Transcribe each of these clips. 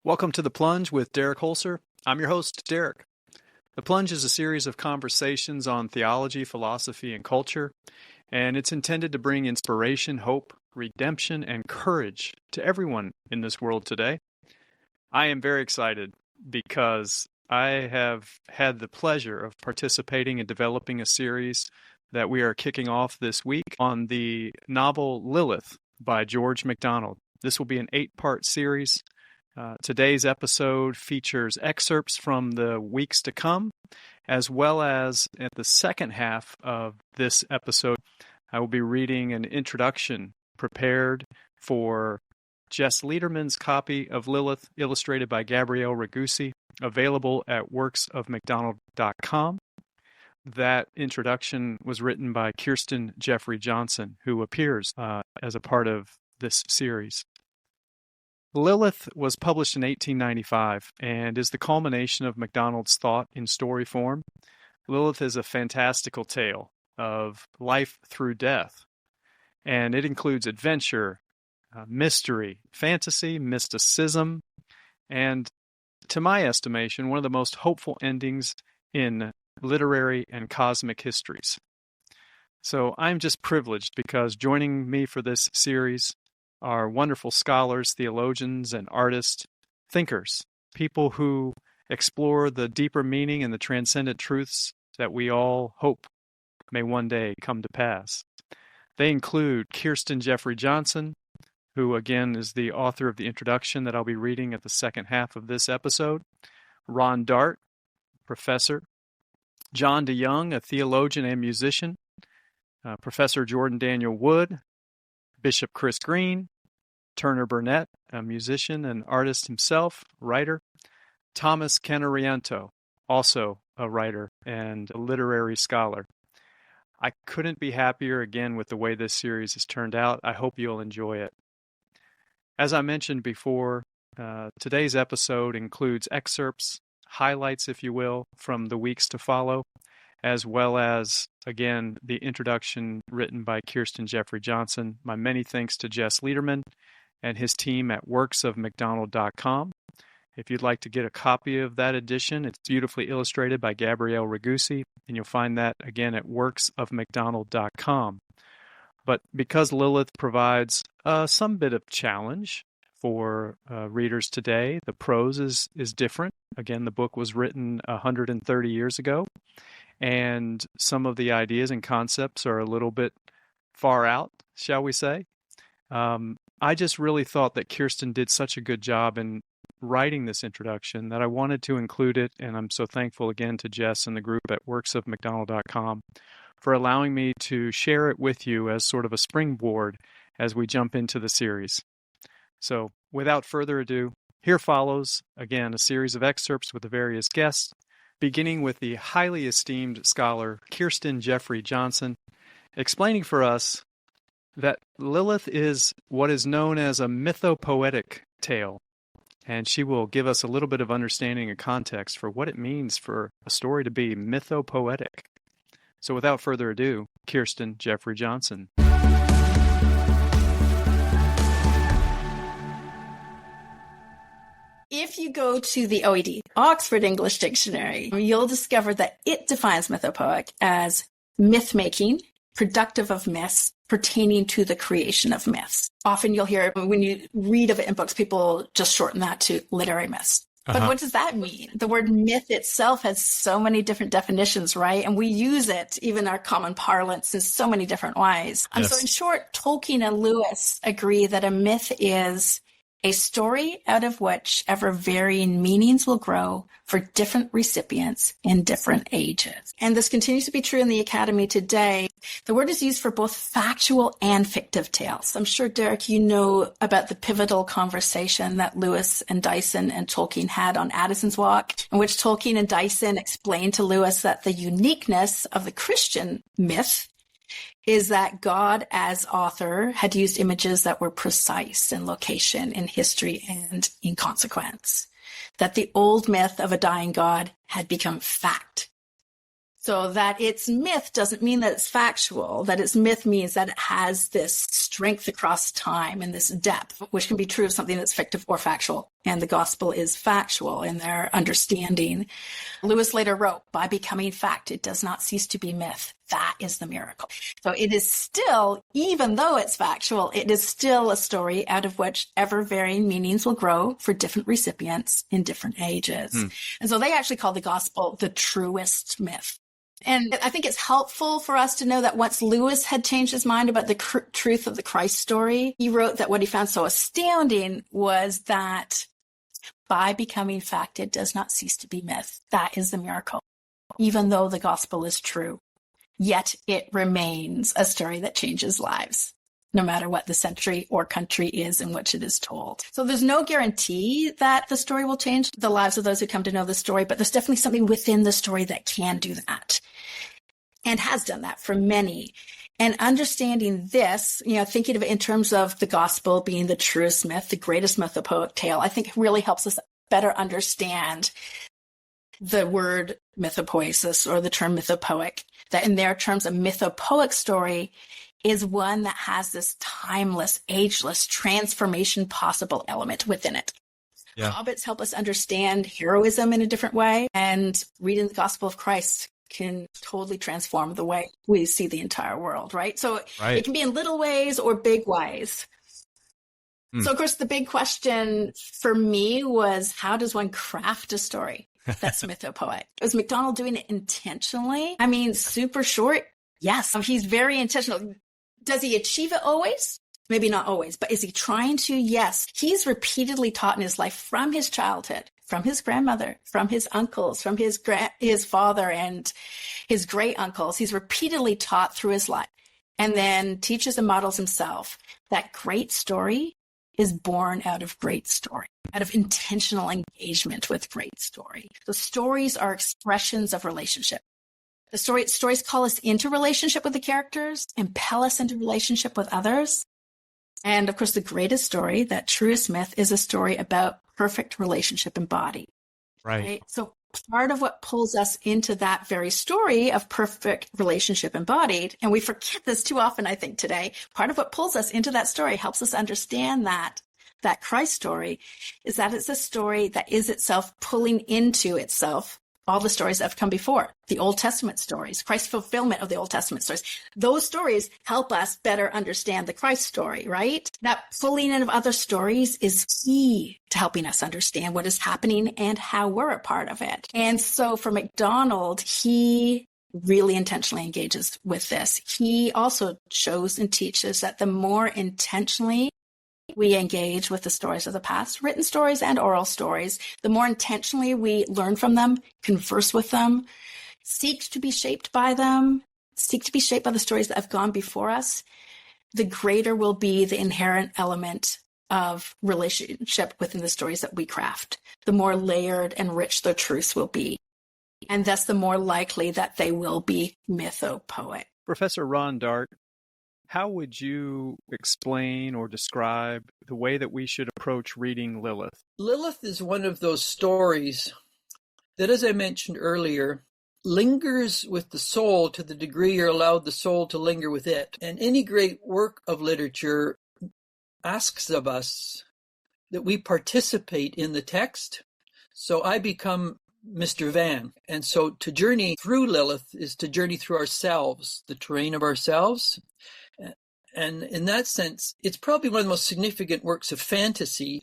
Welcome to The Plunge with Derek Holser. I'm your host, Derek. The Plunge is a series of conversations on theology, philosophy, and culture, and it's intended to bring inspiration, hope, redemption, and courage to everyone in this world today. I am very excited because I have had the pleasure of participating in developing a series that we are kicking off this week on the novel Lilith by George MacDonald. This will be an 8-part series. Today's episode features excerpts from the weeks to come, as well as at the second half of this episode, I will be reading an introduction prepared for Jess Lederman's copy of Lilith, illustrated by Gabrielle Ragusi, available at worksofmacdonald.com. That introduction was written by Kirsten Jeffrey Johnson, who appears as a part of this series. Lilith was published in 1895 and is the culmination of MacDonald's thought in story form. Lilith is a fantastical tale of life through death, and it includes adventure, mystery, fantasy, mysticism, and, to my estimation, one of the most hopeful endings in literary and cosmic histories. So I'm just privileged because joining me for this series are wonderful scholars, theologians, and artists, thinkers, people who explore the deeper meaning and the transcendent truths that we all hope may one day come to pass. They include Kirsten Jeffrey Johnson, who again is the author of the introduction that I'll be reading at the second half of this episode, Ron Dart, professor, John DeYoung, a theologian and musician, Professor Jordan Daniel Wood, Bishop Chris Green, Turner Burnett, a musician and artist himself, writer, Thomas Canariento, also a writer and a literary scholar. I couldn't be happier again with the way this series has turned out. I hope you'll enjoy it. As I mentioned before, today's episode includes excerpts, highlights, if you will, from the weeks to follow, as well as, again, the introduction written by Kirsten Jeffrey Johnson. My many thanks to Jess Lederman and his team at worksofmacdonald.com. If you'd like to get a copy of that edition, it's beautifully illustrated by Gabrielle Ragusi, and you'll find that, again, at worksofmacdonald.com. But because Lilith provides some bit of challenge for readers today, the prose is different. Again, the book was written 130 years ago, and some of the ideas and concepts are a little bit far out, shall we say. I just really thought that Kirsten did such a good job in writing this introduction that I wanted to include it, and I'm so thankful again to Jess and the group at worksofmacdonald.com for allowing me to share it with you as sort of a springboard as we jump into the series. So, without further ado, here follows, again, a series of excerpts with the various guests, beginning with the highly esteemed scholar Kirsten Jeffrey Johnson, explaining for us that Lilith is what is known as a mythopoetic tale, and she will give us a little bit of understanding and context for what it means for a story to be mythopoetic. So without further ado, Kirsten Jeffrey Johnson. If you go to the OED, Oxford English Dictionary, you'll discover that it defines mythopoeic as myth-making, productive of myths, pertaining to the creation of myths. Often you'll hear, when you read of it in books, people just shorten that to literary myths. But what does that mean? The word myth itself has so many different definitions, right? And we use it, even our common parlance, in so many different ways. Yes. So in short, Tolkien and Lewis agree that a myth is a story out of which ever varying meanings will grow for different recipients in different ages. And this continues to be true in the Academy today. The word is used for both factual and fictive tales. I'm sure, Derek, you know about the pivotal conversation that Lewis and Dyson and Tolkien had on Addison's Walk, in which Tolkien and Dyson explained to Lewis that the uniqueness of the Christian myth is that God, as author, had used images that were precise in location, in history, and in consequence. That the old myth of a dying God had become fact. So that it's myth doesn't mean that it's factual. That it's myth means that it has this strength across time and this depth, which can be true of something that's fictive or factual and the gospel is factual in their understanding. Lewis later wrote, by becoming fact, it does not cease to be myth. That is the miracle. So it is still, even though it's factual, it is still a story out of which ever varying meanings will grow for different recipients in different ages. And so they actually call the gospel the truest myth. And I think it's helpful for us to know that once Lewis had changed his mind about the truth of the Christ story, he wrote that what he found so astounding was that by becoming fact, it does not cease to be myth. That is the miracle. Even though the gospel is true, yet it remains a story that changes lives, no matter what the century or country is in which it is told. So there's no guarantee that the story will change the lives of those who come to know the story, but there's definitely something within the story that can do that and has done that for many. And understanding this, thinking of it in terms of the gospel being the truest myth, the greatest mythopoeic tale, I think really helps us better understand the word mythopoesis or the term mythopoeic, that in their terms, a mythopoeic story is one that has this timeless, ageless transformation possible element within it. Yeah. Hobbits help us understand heroism in a different way, and reading the Gospel of Christ can totally transform the way we see the entire world, right? So It can be in little ways or big ways. So, of course, the big question for me was, how does one craft a story that's mythopoeic? Was MacDonald doing it intentionally? I mean, super short, yes. He's very intentional. Does he achieve it always? Maybe not always, but is he trying to? Yes. He's repeatedly taught in his life from his childhood, from his grandmother, from his uncles, from his father and his great uncles. He's repeatedly taught through his life, and then teaches and models himself that great story is born out of great story, out of intentional engagement with great story. The stories are expressions of relationship. The stories call us into relationship with the characters, impel us into relationship with others. And of course, the greatest story, that truest myth, is a story about perfect relationship embodied. Right? So part of what pulls us into that very story of perfect relationship embodied, and we forget this too often, I think, today, part of what pulls us into that story helps us understand that Christ story is that it's a story that is itself pulling into itself all the stories that have come before, the Old Testament stories, Christ's fulfillment of the Old Testament stories. Those stories help us better understand the Christ story, right? That pulling in of other stories is key to helping us understand what is happening and how we're a part of it. And so for MacDonald, he really intentionally engages with this. He also shows and teaches that the more intentionally we engage with the stories of the past, written stories and oral stories, the more intentionally we learn from them, converse with them, seek to be shaped by them, seek to be shaped by the stories that have gone before us, the greater will be the inherent element of relationship within the stories that we craft, the more layered and rich the truths will be, and thus the more likely that they will be mythopoeic. Professor Ron Dart, how would you explain or describe the way that we should approach reading Lilith? Lilith is one of those stories that, as I mentioned earlier, lingers with the soul to the degree you're allowed the soul to linger with it. And any great work of literature asks of us that we participate in the text. So I become Mr. Van. And so to journey through Lilith is to journey through ourselves, the terrain of ourselves. And in that sense, it's probably one of the most significant works of fantasy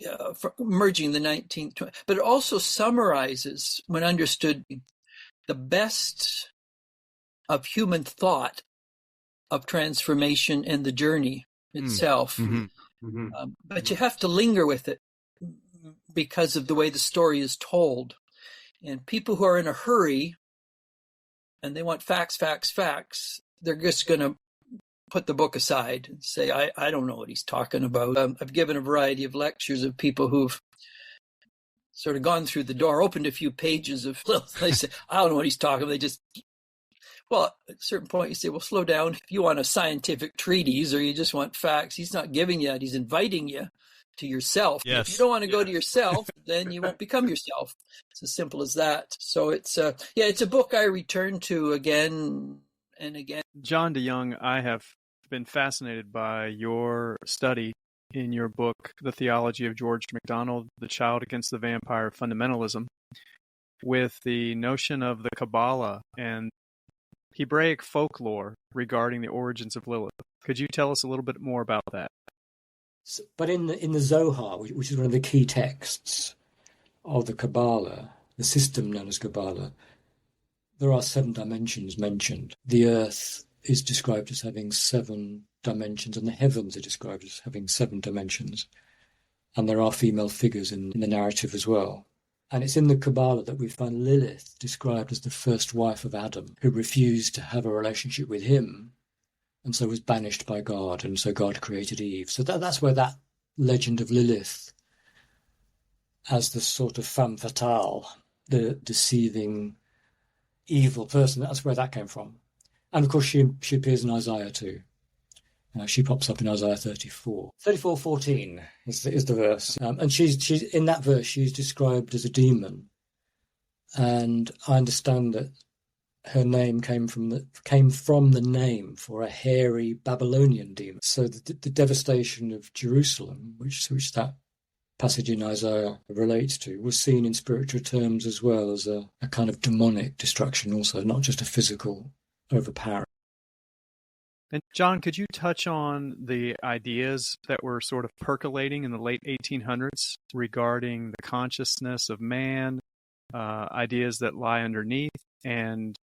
emerging in the 19th, but it also summarizes, when understood, the best of human thought of transformation and the journey itself. Mm-hmm. Mm-hmm. But you have to linger with it because of the way the story is told. And people who are in a hurry and they want facts, they're just going to put the book aside and say, I don't know what he's talking about. I've given a variety of lectures of people who've sort of gone through the door, opened a few pages of Lilith. They say, I don't know what he's talking about. They just, well, at a certain point you say, well, slow down. If you want a scientific treatise or you just want facts, he's not giving you that. He's inviting you to yourself. Yes. If you don't want to go to yourself, then you won't become yourself. It's as simple as that. So it's a book I return to again and again. John DeYoung, I have been fascinated by your study in your book, The Theology of George MacDonald, The Child Against the Vampire Fundamentalism, with the notion of the Kabbalah and Hebraic folklore regarding the origins of Lilith. Could you tell us a little bit more about that? But in the Zohar, which is one of the key texts of the Kabbalah, the system known as Kabbalah, there are 7 dimensions mentioned. The earth is described as having 7 dimensions, and the heavens are described as having 7 dimensions. And there are female figures in the narrative as well. And it's in the Kabbalah that we find Lilith described as the first wife of Adam, who refused to have a relationship with him, and so was banished by God, and so God created Eve. So that's where that legend of Lilith as the sort of femme fatale, the deceiving, evil person, that's where that came from. And of course she appears in Isaiah too. She pops up in Isaiah 34. 34:14 is the verse. And she's in that verse, she's described as a demon. And I understand that her name came from the name for a hairy Babylonian demon. So the devastation of Jerusalem, which that passage in Isaiah relates to, was seen in spiritual terms as well as a kind of demonic destruction also, not just a physical overpowering. And John, could you touch on the ideas that were sort of percolating in the late 1800s regarding the consciousness of man, ideas that lie underneath, and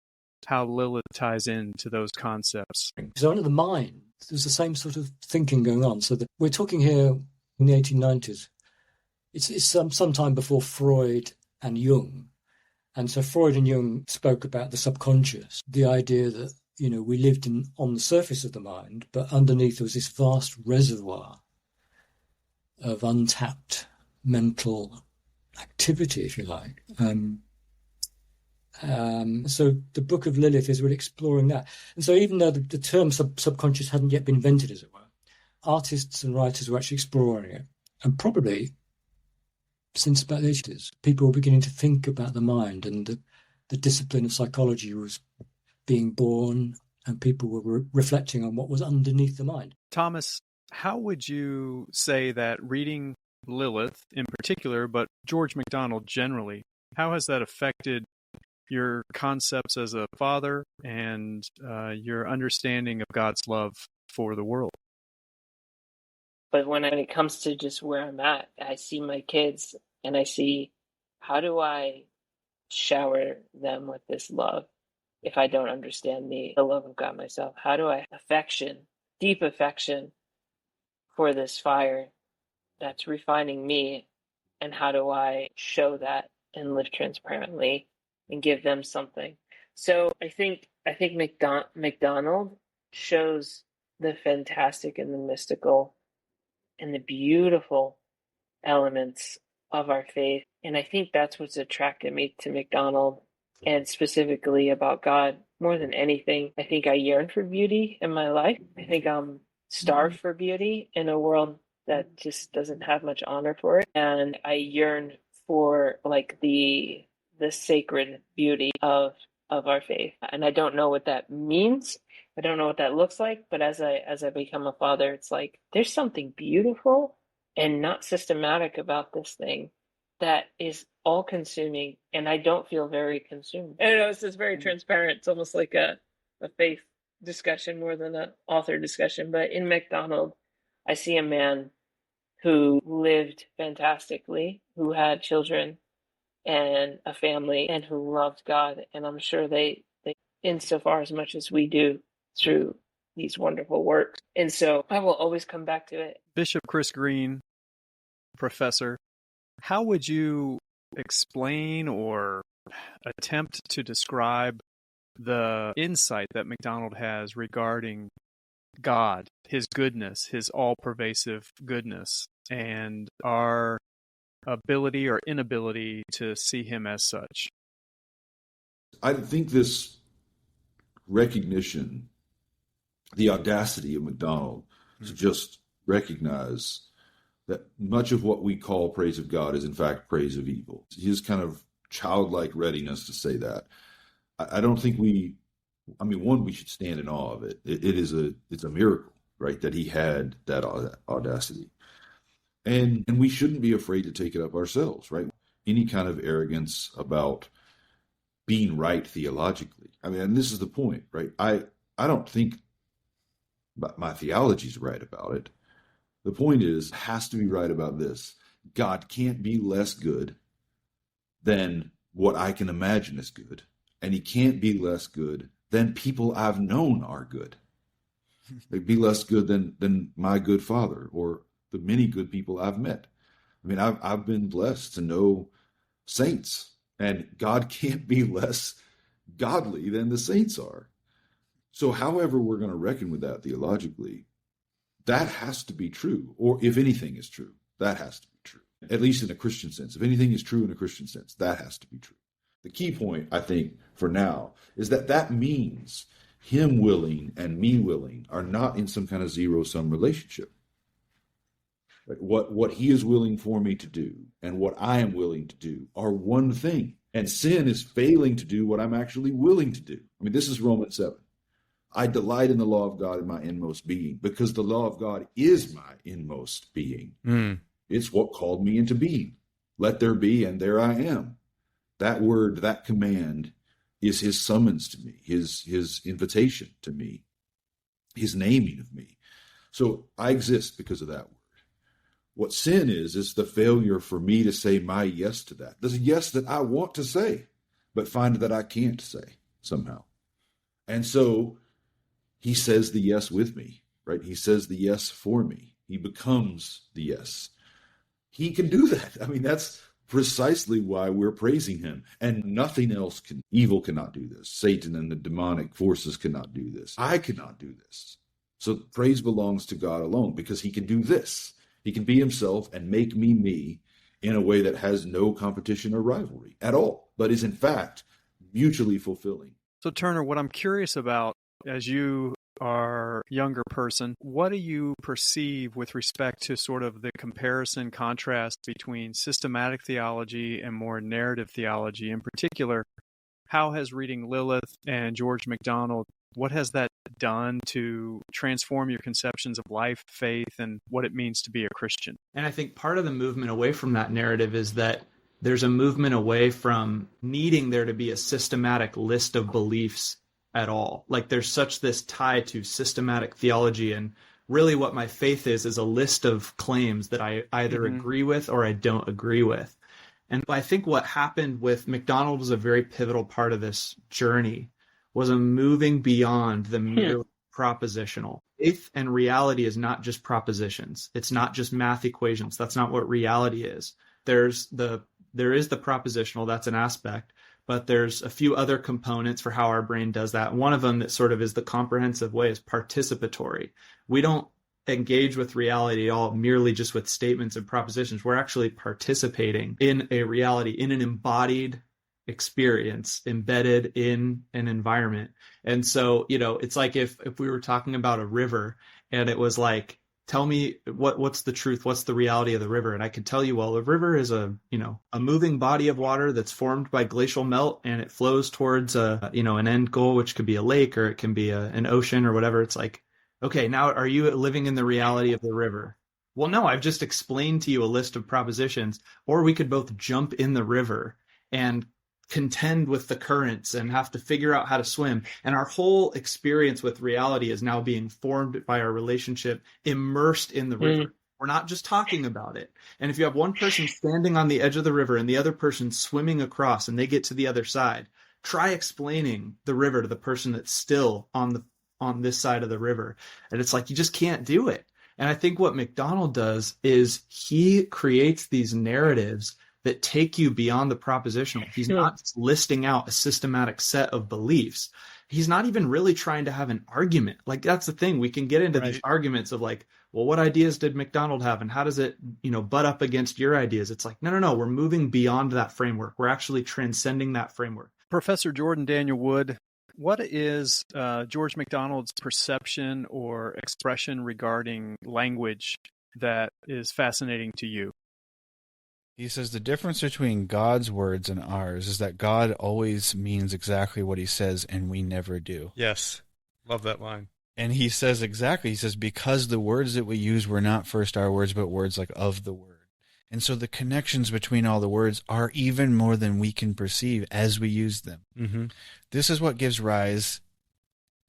how Lilith ties into those concepts? So under the mind, there's the same sort of thinking going on. So we're talking here in the 1890s. It's some time before Freud and Jung. And so Freud and Jung spoke about the subconscious, the idea that, we lived on the surface of the mind, but underneath there was this vast reservoir of untapped mental activity, if you like. So the Book of Lilith is really exploring that. And so even though the term subconscious hadn't yet been invented, as it were, artists and writers were actually exploring it. And probably since about the 80s, people were beginning to think about the mind, and the discipline of psychology was being born, and people were reflecting on what was underneath the mind. Thomas, how would you say that reading Lilith in particular, but George MacDonald generally, how has that affected your concepts as a father and your understanding of God's love for the world? But when it comes to just where I'm at, I see my kids and I see, how do I shower them with this love if I don't understand the love of God myself? How do I deep affection for this fire that's refining me, and how do I show that and live transparently and give them something? So I think MacDonald shows the fantastic and the mystical and the beautiful elements of our faith. And I think that's what's attracted me to MacDonald, and specifically about God more than anything. I think I yearn for beauty in my life. I think I'm starved for beauty in a world that just doesn't have much honor for it. And I yearn for like the sacred beauty of our faith. And I don't know what that means. I don't know what that looks like, but as I become a father, it's like there's something beautiful and not systematic about this thing that is all consuming, and I don't feel very consumed. I know it's just very transparent. It's almost like a faith discussion more than an author discussion. But in MacDonald, I see a man who lived fantastically, who had children and a family, and who loved God. And I'm sure they insofar as much as we do through these wonderful works. And so I will always come back to it. Bishop Chris Green, professor, how would you explain or attempt to describe the insight that MacDonald has regarding God, his goodness, his all-pervasive goodness, and our ability or inability to see him as such? I think this recognition, the audacity of MacDonald to just recognize that much of what we call praise of God is in fact praise of evil. His kind of childlike readiness to say that. I don't think we should stand in awe of it. It's a miracle, right, that he had that audacity. And we shouldn't be afraid to take it up ourselves, right? Any kind of arrogance about being right theologically. I mean, and this is the point, right? I don't think my theology's right about it. The point is, it has to be right about this. God can't be less good than what I can imagine is good. And he can't be less good than people I've known are good. They'd be less good than my good father or the many good people I've met. I mean, I've been blessed to know saints, and God can't be less godly than the saints are. So however we're going to reckon with that theologically, that has to be true. Or if anything is true, that has to be true. At least in a Christian sense. If anything is true in a Christian sense, that has to be true. The key point, I think, for now, is that means him willing and me willing are not in some kind of zero-sum relationship. Right? What he is willing for me to do and what I am willing to do are one thing. And sin is failing to do what I'm actually willing to do. I mean, this is Romans 7. I delight in the law of God in my inmost being, because the law of God is my inmost being. It's what called me into being. Let there be, and there I am. That word, that command is his summons to me, his invitation to me, his naming of me. So I exist because of that word. What sin is the failure for me to say my yes to that. There's a yes that I want to say, but find that I can't say somehow. And so he says the yes with me, right? He says the yes for me. He becomes the yes. He can do that. I mean, that's precisely why we're praising him. And nothing else can. Evil cannot do this. Satan and the demonic forces cannot do this. I cannot do this. So praise belongs to God alone, because he can do this. He can be himself and make me in a way that has no competition or rivalry at all, but is in fact mutually fulfilling. So Turner, what I'm curious about, as you are a younger person, what do you perceive with respect to sort of the comparison contrast between systematic theology and more narrative theology? In particular, how has reading Lilith and George MacDonald, what has that done to transform your conceptions of life, faith, and what it means to be a Christian? And I think part of the movement away from that narrative is that there's a movement away from needing there to be a systematic list of beliefs at all. Like there's such this tie to systematic theology, and really what my faith is a list of claims that I either agree with or I don't agree with. And I think what happened with MacDonald was a very pivotal part of this journey, was a moving beyond the mere propositional. Faith and reality is not just propositions. It's not just math equations. That's not what reality is. There is the propositional, that's an aspect, but there's a few other components for how our brain does that. One of them that sort of is the comprehensive way is participatory. We don't engage with reality at all merely just with statements and propositions. We're actually participating in a reality, in an embodied experience embedded in an environment. And so, it's like if we were talking about a river and it was like, tell me what's the truth, what's the reality of the river? And I could tell you, well, the river is a moving body of water that's formed by glacial melt, and it flows towards an end goal, which could be a lake or it can be an ocean or whatever. It's like, okay, now are you living in the reality of the river? Well, no, I've just explained to you a list of propositions. Or we could both jump in the river and contend with the currents and have to figure out how to swim. And our whole experience with reality is now being formed by our relationship immersed in the river. We're not just talking about it. And if you have one person standing on the edge of the river and the other person swimming across and they get to the other side, try explaining the river to the person that's still on this side of the river. And it's like, you just can't do it. And I think what MacDonald does is he creates these narratives that take you beyond the propositional. He's not just listing out a systematic set of beliefs. He's not even really trying to have an argument. Like, that's the thing. We can get into these arguments of like, well, what ideas did MacDonald have? And how does it, butt up against your ideas? It's like, no. We're moving beyond that framework. We're actually transcending that framework. Professor Jordan Daniel Wood, what is George MacDonald's perception or expression regarding language that is fascinating to you? He says the difference between God's words and ours is that God always means exactly what he says, and we never do. Yes. Love that line. And he says exactly, he says, because the words that we use were not first our words, but words like of the word. And so the connections between all the words are even more than we can perceive as we use them. Mm-hmm. This is what gives rise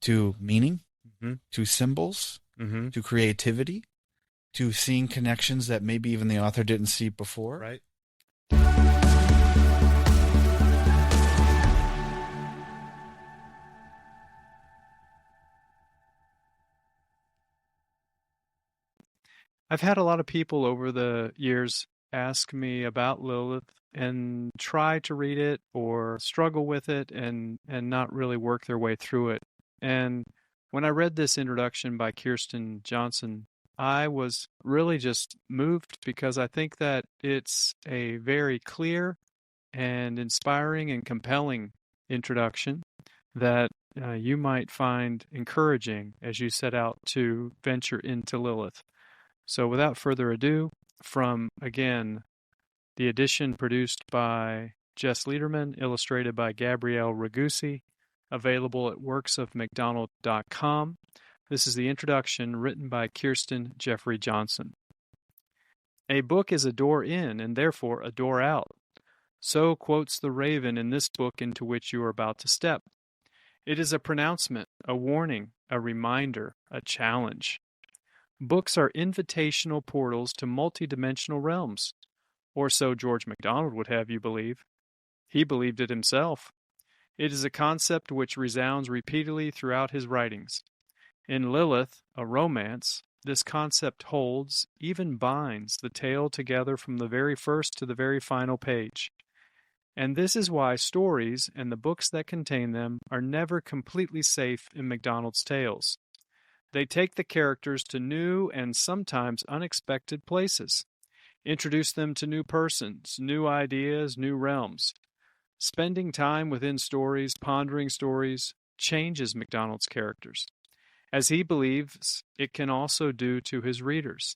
to meaning, Mm-hmm. to symbols, Mm-hmm. to creativity, to seeing connections that maybe even the author didn't see before. Right. I've had a lot of people over the years ask me about Lilith and try to read it or struggle with it and not really work their way through it. And when I read this introduction by Kirsten Johnson, I was really just moved because I think that it's a very clear and inspiring and compelling introduction that you might find encouraging as you set out to venture into Lilith. So without further ado, from, again, the edition produced by Jess Lederman, illustrated by Gabrielle Ragusi, available at worksofmacdonald.com. This is the introduction written by Kirsten Jeffrey Johnson. A book is a door in and therefore a door out. So quotes the raven in this book into which you are about to step. It is a pronouncement, a warning, a reminder, a challenge. Books are invitational portals to multidimensional realms, or so George MacDonald would have you believe. He believed it himself. It is a concept which resounds repeatedly throughout his writings. In Lilith, a romance, this concept holds, even binds, the tale together from the very first to the very final page. And this is why stories and the books that contain them are never completely safe in MacDonald's tales. They take the characters to new and sometimes unexpected places, introduce them to new persons, new ideas, new realms. Spending time within stories, pondering stories, changes MacDonald's characters, as he believes it can also do to his readers.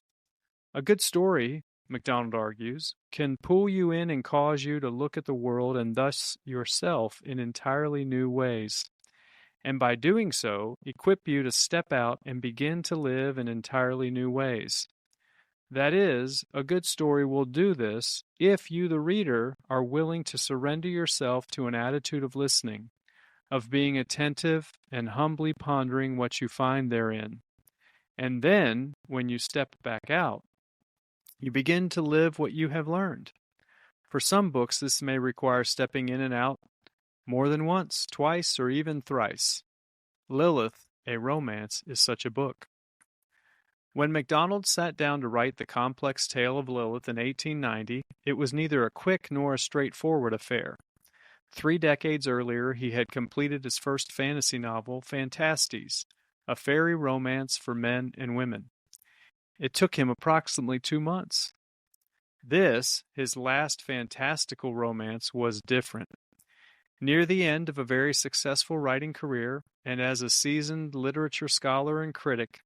A good story, MacDonald argues, can pull you in and cause you to look at the world and thus yourself in entirely new ways, and by doing so, equip you to step out and begin to live in entirely new ways. That is, a good story will do this if you, the reader, are willing to surrender yourself to an attitude of listening, of being attentive and humbly pondering what you find therein. And then, when you step back out, you begin to live what you have learned. For some books, this may require stepping in and out more than once, twice, or even thrice. Lilith, a romance, is such a book. When MacDonald sat down to write the complex tale of Lilith in 1890, it was neither a quick nor a straightforward affair. 3 decades earlier, he had completed his first fantasy novel, Phantastes, a fairy romance for men and women. It took him approximately 2 months. This, his last fantastical romance, was different. Near the end of a very successful writing career, and as a seasoned literature scholar and critic,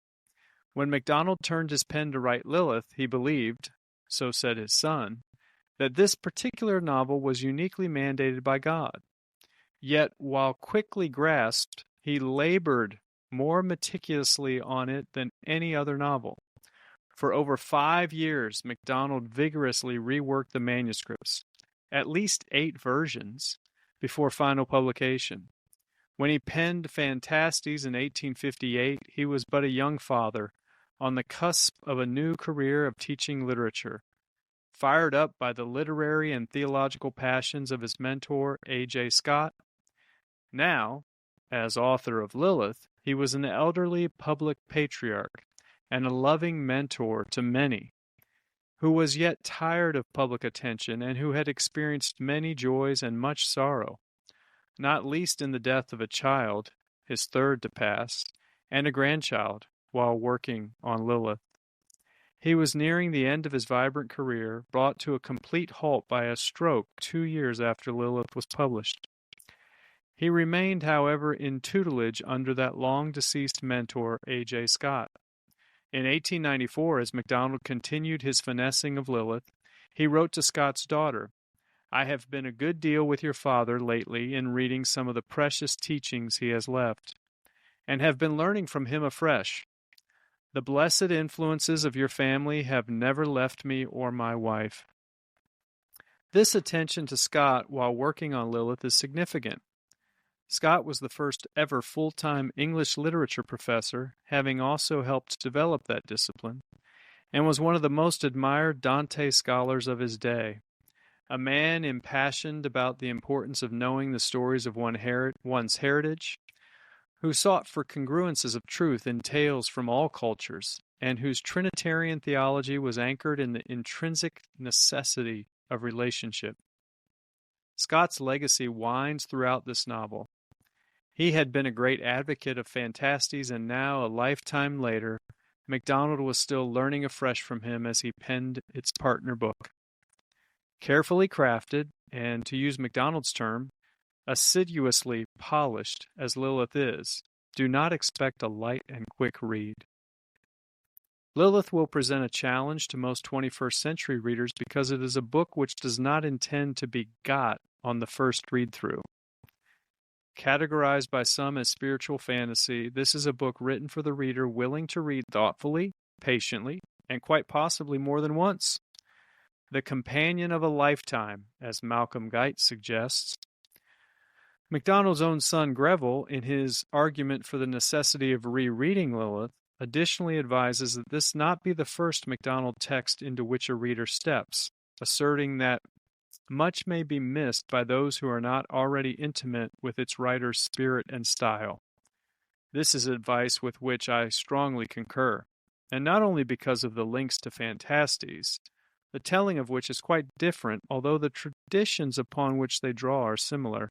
when MacDonald turned his pen to write Lilith, he believed, so said his son, that this particular novel was uniquely mandated by God. Yet, while quickly grasped, he labored more meticulously on it than any other novel. For over 5 years, MacDonald vigorously reworked the manuscripts, at least 8 versions, before final publication. When he penned Phantastes in 1858, he was but a young father, on the cusp of a new career of teaching literature. Fired up by the literary and theological passions of his mentor, A.J. Scott. Now, as author of Lilith, he was an elderly public patriarch and a loving mentor to many, who was yet tired of public attention and who had experienced many joys and much sorrow, not least in the death of a child, his third to pass, and a grandchild, while working on Lilith. He was nearing the end of his vibrant career, brought to a complete halt by a stroke 2 years after Lilith was published. He remained, however, in tutelage under that long-deceased mentor, A.J. Scott. In 1894, as MacDonald continued his finessing of Lilith, he wrote to Scott's daughter, "I have been a good deal with your father lately in reading some of the precious teachings he has left. and have been learning from him afresh. The blessed influences of your family have never left me or my wife. This attention to Scott while working on Lilith is significant. Scott was the first ever full-time English literature professor, having also helped develop that discipline, and was one of the most admired Dante scholars of his day. A man impassioned about the importance of knowing the stories of one's heritage, who sought for congruences of truth in tales from all cultures, and whose Trinitarian theology was anchored in the intrinsic necessity of relationship. Scott's legacy winds throughout this novel. He had been a great advocate of Phantastes, and now, a lifetime later, MacDonald was still learning afresh from him as he penned its partner book. Carefully crafted, and, to use MacDonald's term, assiduously polished as Lilith is, do not expect a light and quick read. Lilith will present a challenge to most 21st century readers because it is a book which does not intend to be got on the first read-through. Categorized by some as spiritual fantasy, this is a book written for the reader willing to read thoughtfully, patiently, and quite possibly more than once. The companion of a lifetime, as Malcolm Guite suggests. MacDonald's own son Greville, in his argument for the necessity of rereading Lilith, additionally advises that this not be the first MacDonald text into which a reader steps, asserting that much may be missed by those who are not already intimate with its writer's spirit and style. This is advice with which I strongly concur, and not only because of the links to Phantastes, the telling of which is quite different, although the traditions upon which they draw are similar.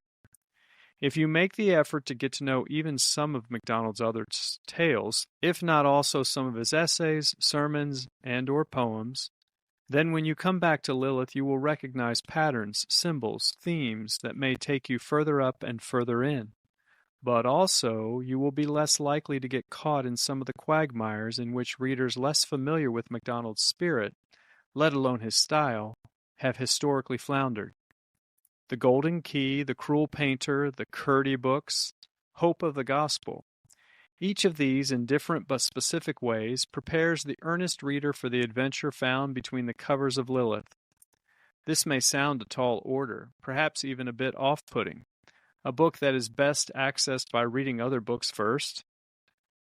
If you make the effort to get to know even some of MacDonald's other tales, if not also some of his essays, sermons, and/or poems, then when you come back to Lilith you will recognize patterns, symbols, themes that may take you further up and further in. But also you will be less likely to get caught in some of the quagmires in which readers less familiar with MacDonald's spirit, let alone his style, have historically floundered. The Golden Key, The Cruel Painter, the Curdy books, Hope of the Gospel. Each of these, in different but specific ways, prepares the earnest reader for the adventure found between the covers of Lilith. This may sound a tall order, perhaps even a bit off-putting, a book that is best accessed by reading other books first.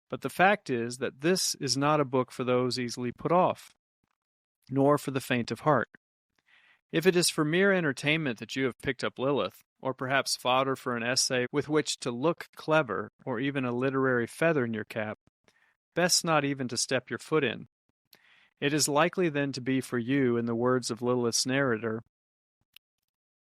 But the fact is that this is not a book for those easily put off, nor for the faint of heart. If it is for mere entertainment that you have picked up Lilith, or perhaps fodder for an essay with which to look clever, or even a literary feather in your cap, best not even to step your foot in. It is likely then to be for you, in the words of Lilith's narrator,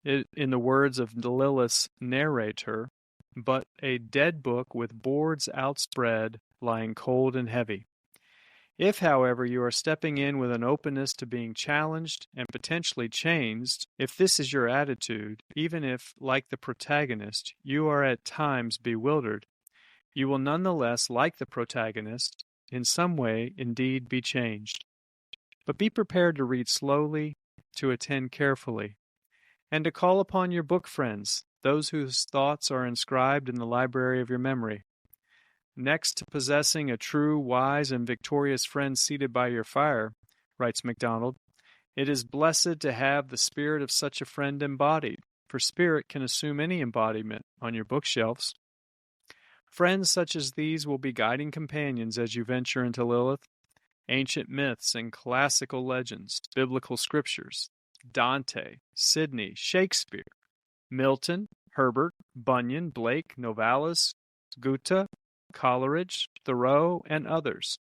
but a dead book with boards outspread, lying cold and heavy. If, however, you are stepping in with an openness to being challenged and potentially changed, if this is your attitude, even if, like the protagonist, you are at times bewildered, you will nonetheless, like the protagonist, in some way indeed be changed. But be prepared to read slowly, to attend carefully, and to call upon your book friends, those whose thoughts are inscribed in the library of your memory. Next to possessing a true, wise, and victorious friend seated by your fire, writes MacDonald, it is blessed to have the spirit of such a friend embodied, for spirit can assume any embodiment on your bookshelves. Friends such as these will be guiding companions as you venture into Lilith, ancient myths and classical legends, biblical scriptures, Dante, Sidney, Shakespeare, Milton, Herbert, Bunyan, Blake, Novalis, Goethe, Coleridge, Thoreau, and others.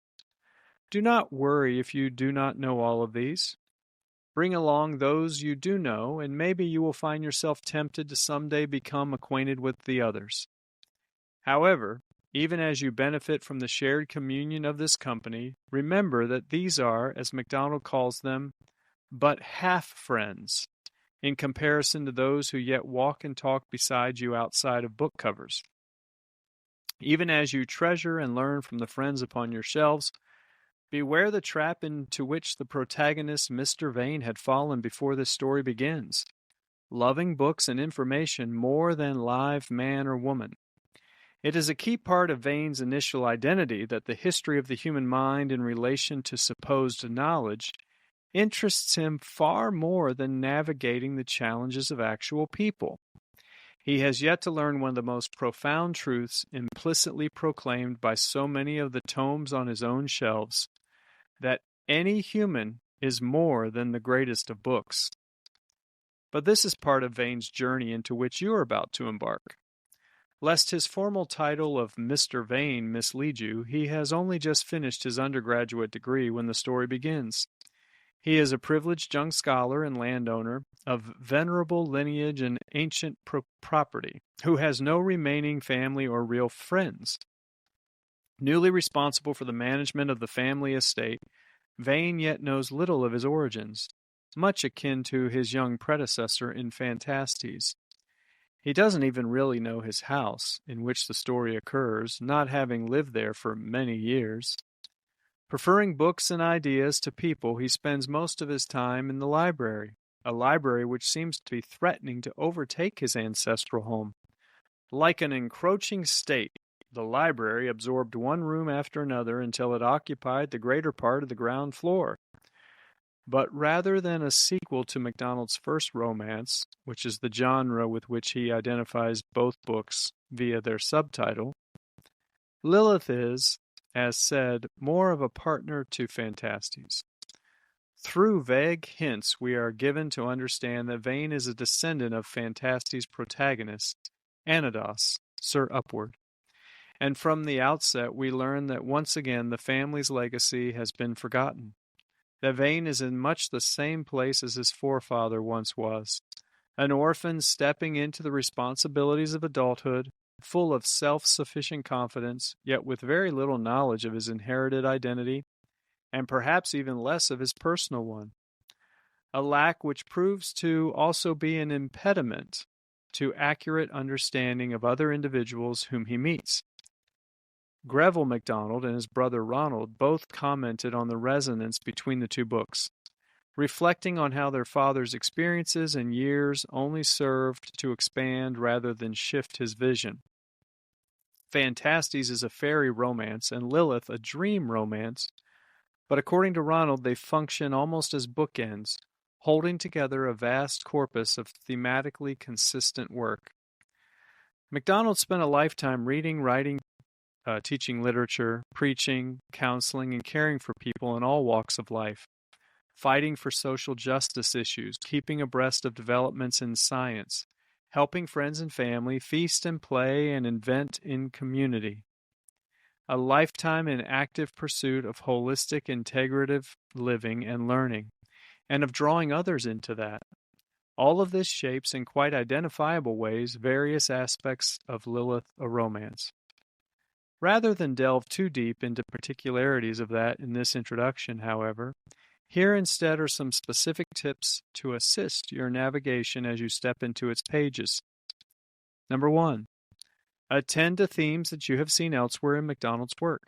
Do not worry if you do not know all of these. Bring along those you do know, and maybe you will find yourself tempted to someday become acquainted with the others. However, even as you benefit from the shared communion of this company, remember that these are, as MacDonald calls them, but half friends, in comparison to those who yet walk and talk beside you outside of book covers. Even as you treasure and learn from the friends upon your shelves, beware the trap into which the protagonist, Mr. Vane, had fallen before this story begins, loving books and information more than live man or woman. It is a key part of Vane's initial identity that the history of the human mind in relation to supposed knowledge interests him far more than navigating the challenges of actual people. He has yet to learn one of the most profound truths implicitly proclaimed by so many of the tomes on his own shelves, that any human is more than the greatest of books. But this is part of Vane's journey into which you are about to embark. Lest his formal title of Mr. Vane mislead you, he has only just finished his undergraduate degree when the story begins. He is a privileged young scholar and landowner of venerable lineage and ancient property, who has no remaining family or real friends. Newly responsible for the management of the family estate, Vane yet knows little of his origins, much akin to his young predecessor in Phantastes. He doesn't even really know his house, in which the story occurs, not having lived there for many years. Preferring books and ideas to people, he spends most of his time in the library, a library which seems to be threatening to overtake his ancestral home. Like an encroaching state, the library absorbed one room after another until it occupied the greater part of the ground floor. But rather than a sequel to MacDonald's first romance, which is the genre with which he identifies both books via their subtitle, Lilith is, as said, more of a partner to Phantastes. Through vague hints, we are given to understand that Vane is a descendant of Phantastes' protagonist, Anados, Sir Upward. And from the outset, we learn that once again the family's legacy has been forgotten. That Vane is in much the same place as his forefather once was, an orphan stepping into the responsibilities of adulthood, full of self-sufficient confidence, yet with very little knowledge of his inherited identity, and perhaps even less of his personal one. A lack which proves to also be an impediment to accurate understanding of other individuals whom he meets. Greville MacDonald and his brother Ronald both commented on the resonance between the two books, reflecting on how their father's experiences and years only served to expand rather than shift his vision. Phantastes is a fairy romance and Lilith a dream romance, but according to Ronald, they function almost as bookends, holding together a vast corpus of thematically consistent work. MacDonald spent a lifetime reading, writing, teaching literature, preaching, counseling, and caring for people in all walks of life, fighting for social justice issues, keeping abreast of developments in science, helping friends and family feast and play and invent in community. A lifetime in active pursuit of holistic, integrative living and learning, and of drawing others into that. All of this shapes in quite identifiable ways various aspects of Lilith, a Romance. Rather than delve too deep into particularities of that in this introduction, however, here instead are some specific tips to assist your navigation as you step into its pages. Number 1. Attend to themes that you have seen elsewhere in MacDonald's work.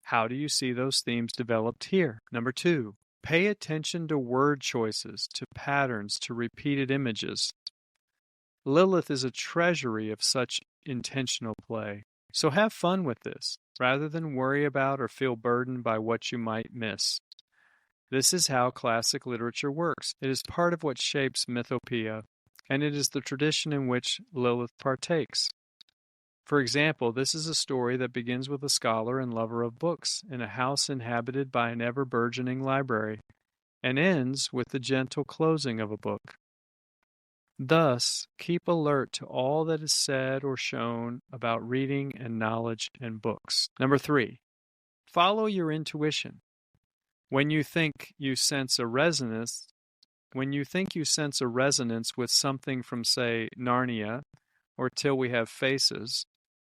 How do you see those themes developed here? Number 2. Pay attention to word choices, to patterns, to repeated images. Lilith is a treasury of such intentional play. So have fun with this, rather than worry about or feel burdened by what you might miss. This is how classic literature works. It is part of what shapes Mythopoeia, and it is the tradition in which Lilith partakes. For example, this is a story that begins with a scholar and lover of books in a house inhabited by an ever-burgeoning library, and ends with the gentle closing of a book. Thus, keep alert to all that is said or shown about reading and knowledge and books. Number 3, follow your intuition. When you think you sense a resonance with something from, say, Narnia or Till We Have Faces,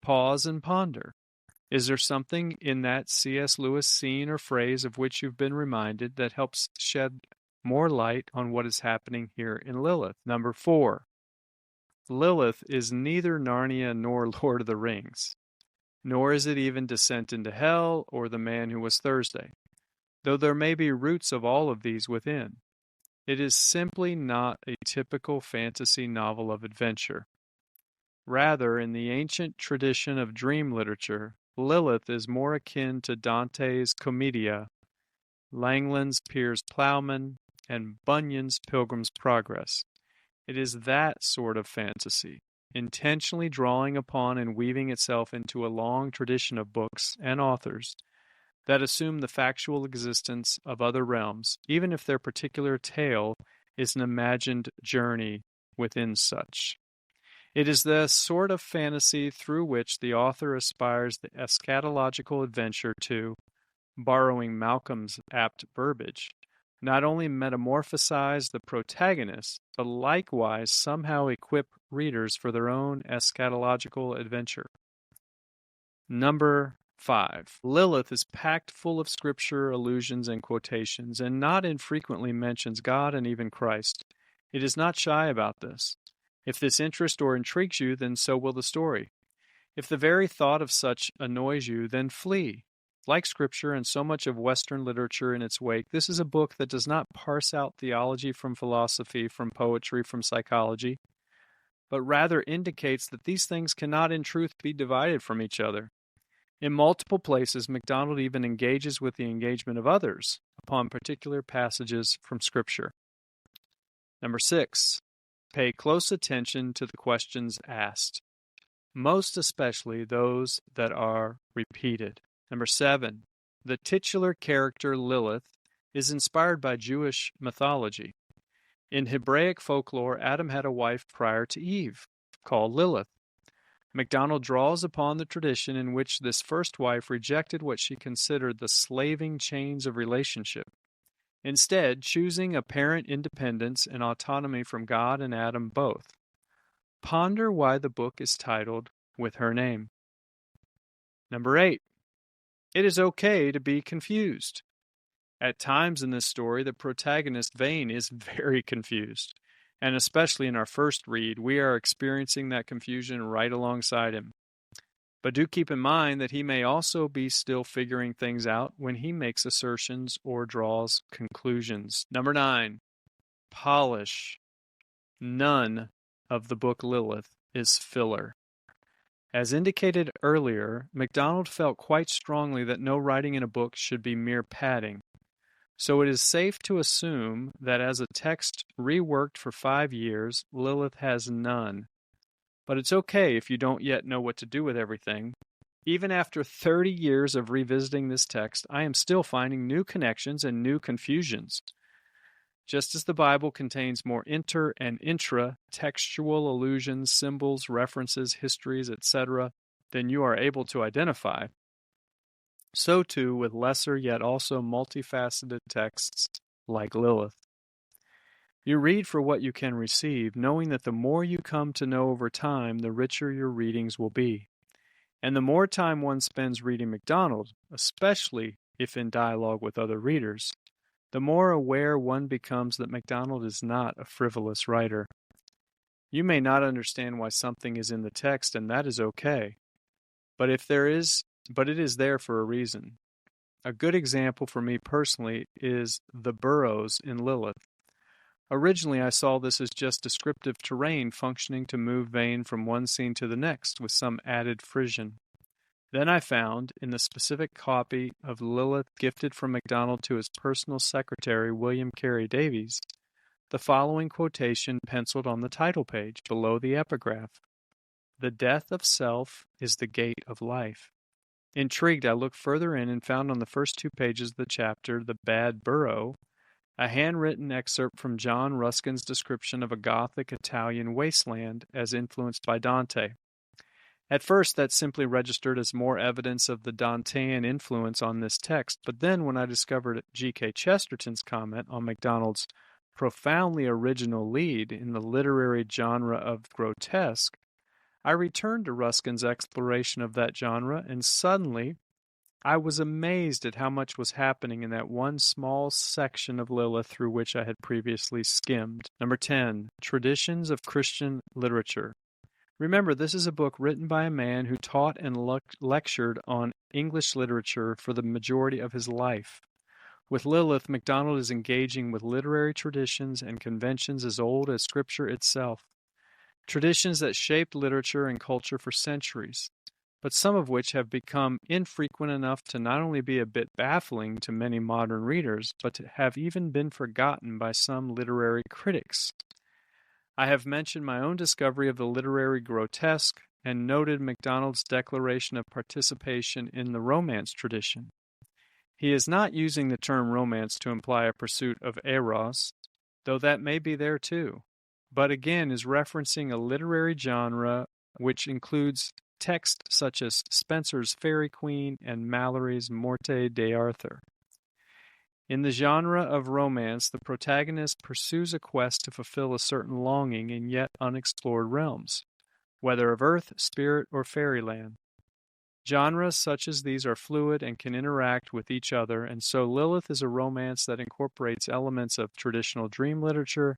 pause and ponder. Is there something in that C.S. Lewis scene or phrase of which you've been reminded that helps shed more light on what is happening here in Lilith? Number 4, Lilith is neither Narnia nor Lord of the Rings, nor is it even Descent into Hell or The Man Who Was Thursday, though there may be roots of all of these within. It is simply not a typical fantasy novel of adventure. Rather, in the ancient tradition of dream literature, Lilith is more akin to Dante's Commedia, Langland's Piers Plowman, and Bunyan's Pilgrim's Progress. It is that sort of fantasy, intentionally drawing upon and weaving itself into a long tradition of books and authors that assume the factual existence of other realms, even if their particular tale is an imagined journey within such. It is the sort of fantasy through which the author aspires the eschatological adventure to, borrowing Malcolm's apt verbiage, not only metamorphosize the protagonist, but likewise somehow equip readers for their own eschatological adventure. Number 5. Lilith is packed full of scripture allusions and quotations, and not infrequently mentions God and even Christ. It is not shy about this. If this interests or intrigues you, then so will the story. If the very thought of such annoys you, then flee. Like Scripture and so much of Western literature in its wake, this is a book that does not parse out theology from philosophy, from poetry, from psychology, but rather indicates that these things cannot in truth be divided from each other. In multiple places, MacDonald even engages with the engagement of others upon particular passages from Scripture. Number 6. Pay close attention to the questions asked, most especially those that are repeated. Number 7. The titular character Lilith is inspired by Jewish mythology. In Hebraic folklore, Adam had a wife prior to Eve, called Lilith. MacDonald draws upon the tradition in which this first wife rejected what she considered the slaving chains of relationship, instead choosing apparent independence and autonomy from God and Adam both. Ponder why the book is titled with her name. Number 8. It is okay to be confused. At times in this story, the protagonist, Vane, is very confused, and especially in our first read, we are experiencing that confusion right alongside him. But do keep in mind that he may also be still figuring things out when he makes assertions or draws conclusions. Number 9. Polish. None of the book Lilith is filler. As indicated earlier, MacDonald felt quite strongly that no writing in a book should be mere padding. So it is safe to assume that as a text reworked for 5 years, Lilith has none. But it's okay if you don't yet know what to do with everything. Even after 30 years of revisiting this text, I am still finding new connections and new confusions. Just as the Bible contains more inter- and intra-textual allusions, symbols, references, histories, etc., than you are able to identify, so too with lesser yet also multifaceted texts like Lilith. You read for what you can receive, knowing that the more you come to know over time, the richer your readings will be. And the more time one spends reading MacDonald, especially if in dialogue with other readers, the more aware one becomes that MacDonald is not a frivolous writer. You may not understand why something is in the text, and that is okay. But it is there for a reason. A good example for me personally is the burrows in Lilith. Originally, I saw this as just descriptive terrain functioning to move Vane from one scene to the next with some added frisson. Then I found, in the specific copy of Lilith gifted from MacDonald to his personal secretary, William Carey Davies, the following quotation penciled on the title page below the epigraph: "The death of self is the gate of life." Intrigued, I looked further in and found on the first 2 pages of the chapter, "The Bad Burrow," a handwritten excerpt from John Ruskin's description of a Gothic Italian wasteland as influenced by Dante. At first, that simply registered as more evidence of the Dantean influence on this text, but then when I discovered G.K. Chesterton's comment on MacDonald's profoundly original lead in the literary genre of grotesque, I returned to Ruskin's exploration of that genre, and suddenly I was amazed at how much was happening in that one small section of Lilith through which I had previously skimmed. Number 10. Traditions of Christian Literature. Remember, this is a book written by a man who taught and lectured on English literature for the majority of his life. With Lilith, MacDonald is engaging with literary traditions and conventions as old as Scripture itself. traditions that shaped literature and culture for centuries, but some of which have become infrequent enough to not only be a bit baffling to many modern readers, but to have even been forgotten by some literary critics. I have mentioned my own discovery of the literary grotesque and noted MacDonald's declaration of participation in the romance tradition. He is not using the term romance to imply a pursuit of eros, though that may be there too, but again is referencing a literary genre which includes text such as Spenser's Faerie Queene and Malory's Morte d'Arthur. In the genre of romance, the protagonist pursues a quest to fulfill a certain longing in yet unexplored realms, whether of earth, spirit, or fairyland. Genres such as these are fluid and can interact with each other, and so Lilith is a romance that incorporates elements of traditional dream literature,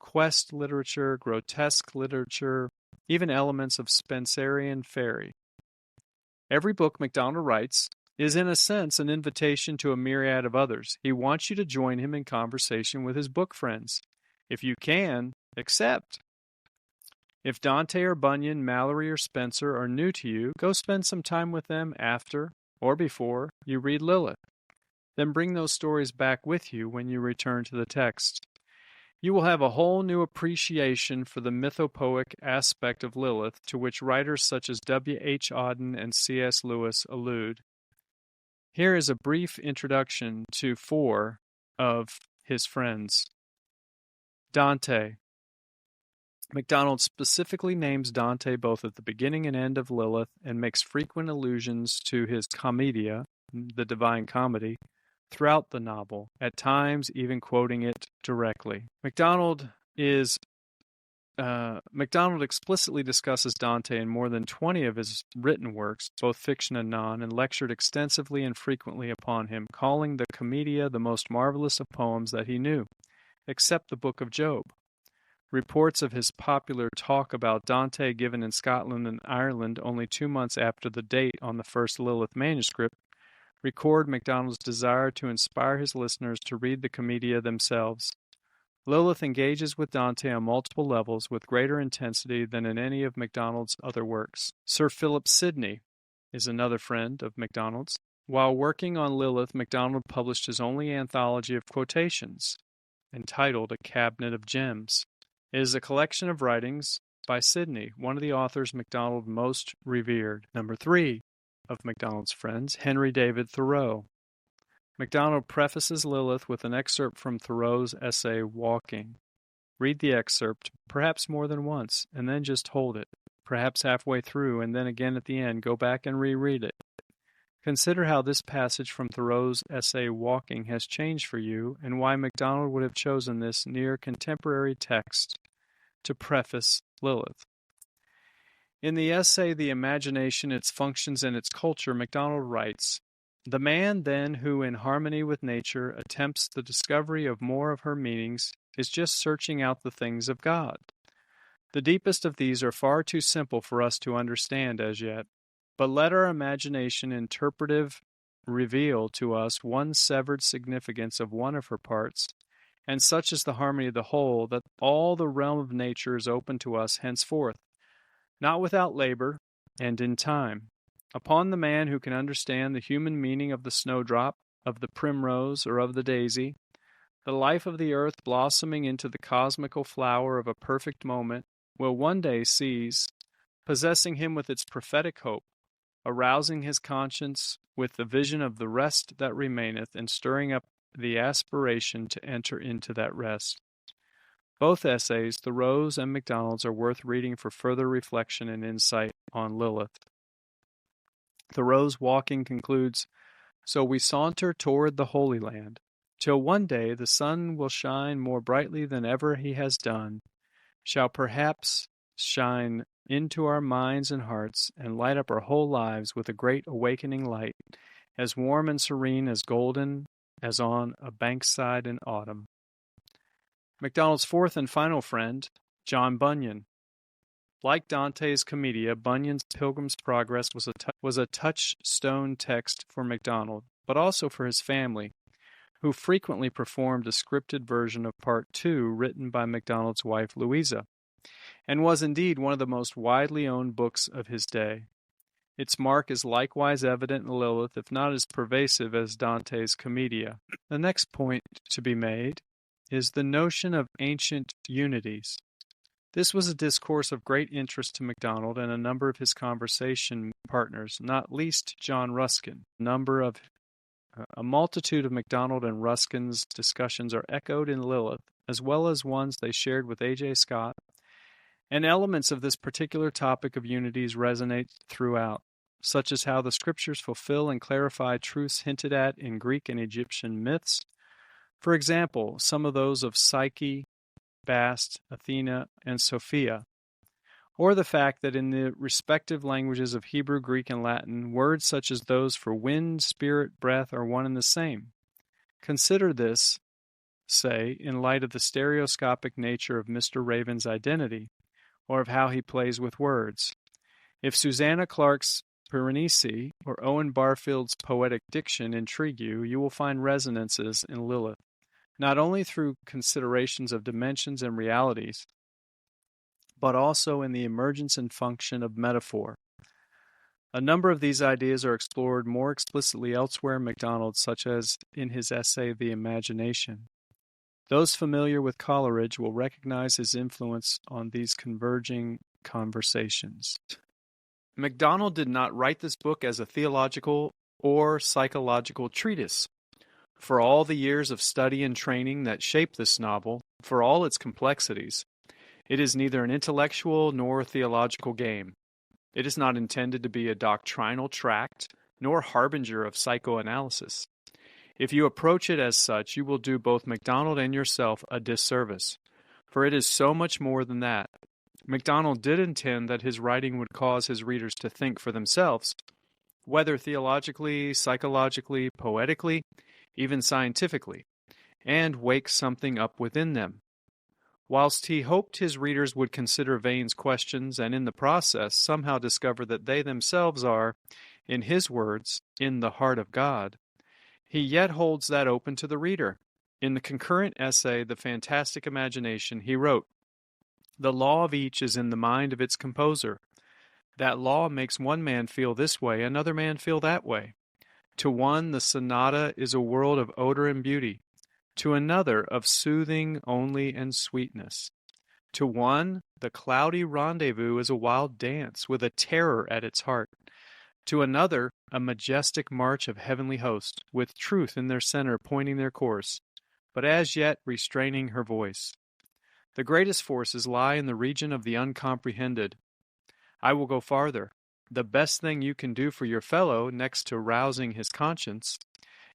quest literature, grotesque literature, even elements of Spenserian fairy. Every book MacDonald writes is in a sense an invitation to a myriad of others. He wants you to join him in conversation with his book friends. If you can, accept. If Dante or Bunyan, Malory or Spenser are new to you, go spend some time with them after or before you read Lilith. Then bring those stories back with you when you return to the text. You will have a whole new appreciation for the mythopoeic aspect of Lilith to which writers such as W. H. Auden and C.S. Lewis allude. Here is a brief introduction to 4 of his friends. Dante. MacDonald specifically names Dante both at the beginning and end of Lilith and makes frequent allusions to his Commedia, the Divine Comedy, throughout the novel, at times even quoting it directly. MacDonald explicitly discusses Dante in more than 20 of his written works, both fiction and non, and lectured extensively and frequently upon him, calling the Commedia the most marvelous of poems that he knew, except the Book of Job. Reports of his popular talk about Dante given in Scotland and Ireland only 2 months after the date on the first Lilith manuscript record MacDonald's desire to inspire his listeners to read the Commedia themselves. Lilith engages with Dante on multiple levels with greater intensity than in any of MacDonald's other works. Sir Philip Sidney is another friend of MacDonald's. While working on Lilith, MacDonald published his only anthology of quotations, entitled A Cabinet of Gems. It is a collection of writings by Sidney, one of the authors MacDonald most revered. Number 3 of MacDonald's friends, Henry David Thoreau. MacDonald prefaces Lilith with an excerpt from Thoreau's essay, Walking. Read the excerpt, perhaps more than once, and then just hold it, perhaps halfway through, and then again at the end, go back and reread it. Consider how this passage from Thoreau's essay, Walking, has changed for you, and why MacDonald would have chosen this near contemporary text to preface Lilith. In the essay, The Imagination, Its Functions, and Its Culture, MacDonald writes, "The man, then, who in harmony with nature attempts the discovery of more of her meanings is just searching out the things of God. The deepest of these are far too simple for us to understand as yet, but let our imagination interpretive reveal to us one severed significance of one of her parts, and such is the harmony of the whole that all the realm of nature is open to us henceforth, not without labor, and in time. Upon the man who can understand the human meaning of the snowdrop, of the primrose, or of the daisy, the life of the earth blossoming into the cosmical flower of a perfect moment will one day seize, possessing him with its prophetic hope, arousing his conscience with the vision of the rest that remaineth, and stirring up the aspiration to enter into that rest." Both essays, Thoreau's and MacDonald's, are worth reading for further reflection and insight on Lilith. Thoreau's Walking concludes, "So we saunter toward the Holy Land, till one day the sun will shine more brightly than ever he has done, shall perhaps shine into our minds and hearts, and light up our whole lives with a great awakening light, as warm and serene, as golden as on a bankside in autumn." MacDonald's fourth and final friend, John Bunyan. Like Dante's Commedia, Bunyan's Pilgrim's Progress was a touchstone text for MacDonald, but also for his family, who frequently performed a scripted version of Part 2 written by MacDonald's wife Louisa. and was indeed one of the most widely owned books of his day. Its mark is likewise evident in Lilith, if not as pervasive as Dante's Commedia. The next point to be made is the notion of ancient unities. This was a discourse of great interest to MacDonald and a number of his conversation partners, not least John Ruskin. A multitude of MacDonald and Ruskin's discussions are echoed in Lilith, as well as ones they shared with A.J. Scott, and elements of this particular topic of unities resonate throughout, such as how the scriptures fulfill and clarify truths hinted at in Greek and Egyptian myths. For example, some of those of Psyche, Bast, Athena, and Sophia, or the fact that in the respective languages of Hebrew, Greek, and Latin, words such as those for wind, spirit, breath are one and the same. Consider this, say, in light of the stereoscopic nature of Mr. Raven's identity, or of how he plays with words. If Susanna Clark's Piranesi or Owen Barfield's poetic diction intrigue you, you will find resonances in Lilith, not only through considerations of dimensions and realities, but also in the emergence and function of metaphor. A number of these ideas are explored more explicitly elsewhere in MacDonald, such as in his essay The Imagination. Those familiar with Coleridge will recognize his influence on these converging conversations. MacDonald did not write this book as a theological or psychological treatise. For all the years of study and training that shaped this novel, for all its complexities, it is neither an intellectual nor theological game. It is not intended to be a doctrinal tract, nor harbinger of psychoanalysis. If you approach it as such, you will do both MacDonald and yourself a disservice, for it is so much more than that. MacDonald did intend that his writing would cause his readers to think for themselves, whether theologically, psychologically, poetically, even scientifically, and wake something up within them. Whilst he hoped his readers would consider Vane's questions and in the process somehow discover that they themselves are, in his words, in the heart of God, he yet holds that open to the reader. In the concurrent essay, The Fantastic Imagination, he wrote, "The law of each is in the mind of its composer. That law makes one man feel this way, another man feel that way. To one, the sonata is a world of odor and beauty. To another, of soothing only and sweetness. To one, the cloudy rendezvous is a wild dance with a terror at its heart. To another, a majestic march of heavenly hosts, with truth in their center pointing their course, but as yet restraining her voice. The greatest forces lie in the region of the uncomprehended. I will go farther. The best thing you can do for your fellow, next to rousing his conscience,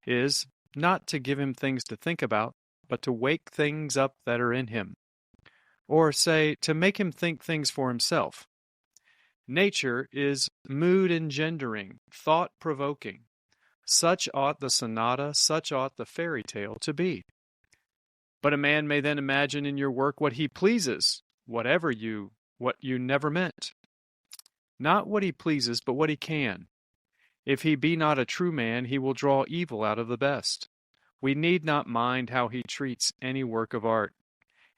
is not to give him things to think about, but to wake things up that are in him. Or, say, to make him think things for himself. Nature is mood-engendering, thought-provoking. Such ought the sonata, such ought the fairy tale to be. But a man may then imagine in your work what he pleases, what you never meant. Not what he pleases, but what he can. If he be not a true man, he will draw evil out of the best. We need not mind how he treats any work of art.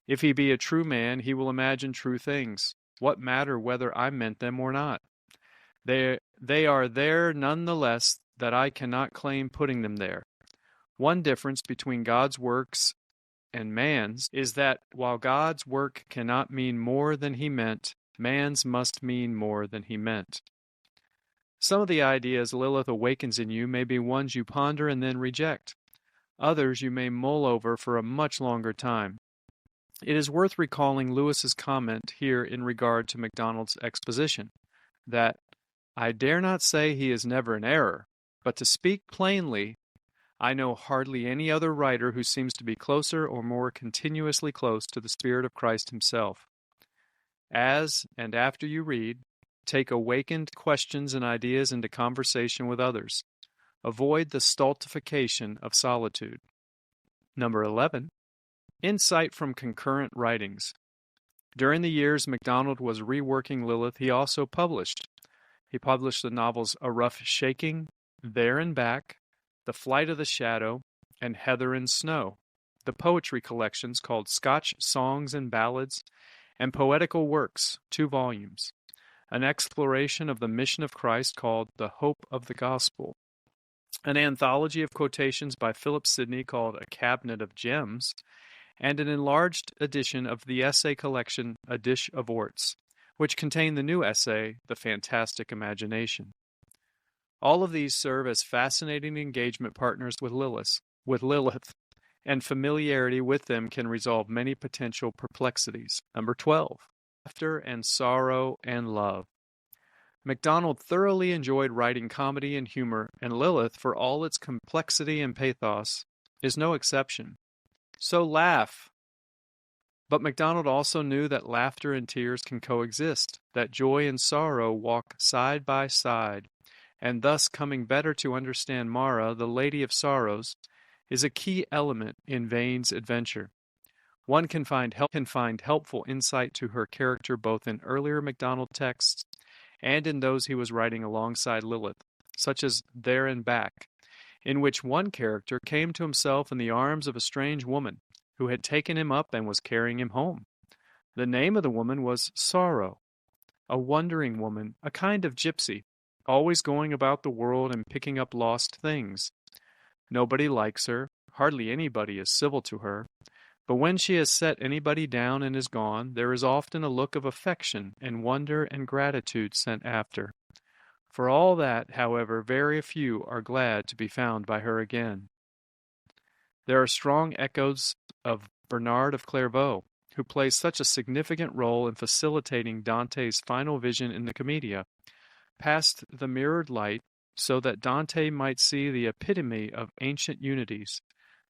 If he be a true man, he will imagine true things. What matter whether I meant them or not? They are there none the less that I cannot claim putting them there. One difference between God's works and man's is that while God's work cannot mean more than he meant, man's must mean more than he meant. Some of the ideas Lilith awakens in you may be ones you ponder and then reject. Others you may mull over for a much longer time. It is worth recalling Lewis's comment here in regard to MacDonald's exposition, that I dare not say he is never in error, but to speak plainly, I know hardly any other writer who seems to be closer or more continuously close to the Spirit of Christ himself. As, and after you read, take awakened questions and ideas into conversation with others. Avoid the stultification of solitude. Number 11. Insight from concurrent writings. During the years MacDonald was reworking Lilith, he also published. He published the novels A Rough Shaking, There and Back, The Flight of the Shadow, and Heather and Snow, the poetry collections called Scotch Songs and Ballads, and Poetical Works, 2 volumes, an exploration of the mission of Christ called The Hope of the Gospel, an anthology of quotations by Philip Sidney called A Cabinet of Gems, and an enlarged edition of the essay collection A Dish of Orts, which contained the new essay, The Fantastic Imagination. All of these serve as fascinating engagement partners with Lilith, and familiarity with them can resolve many potential perplexities. Number 12, laughter and sorrow and love. MacDonald thoroughly enjoyed writing comedy and humor, and Lilith, for all its complexity and pathos, is no exception. So laugh. But MacDonald also knew that laughter and tears can coexist, that joy and sorrow walk side by side, and thus coming better to understand Mara, the Lady of Sorrows, is a key element in Vane's adventure. One can find helpful insight to her character both in earlier MacDonald texts and in those he was writing alongside Lilith, such as There and Back, in which one character came to himself in the arms of a strange woman who had taken him up and was carrying him home. The name of the woman was Sorrow, a wandering woman, a kind of gypsy, always going about the world and picking up lost things. Nobody likes her, hardly anybody is civil to her, but when she has set anybody down and is gone, there is often a look of affection and wonder and gratitude sent after. For all that, however, very few are glad to be found by her again. There are strong echoes of Bernard of Clairvaux, who plays such a significant role in facilitating Dante's final vision in the Commedia, past the mirrored light, so that Dante might see the epitome of ancient unities,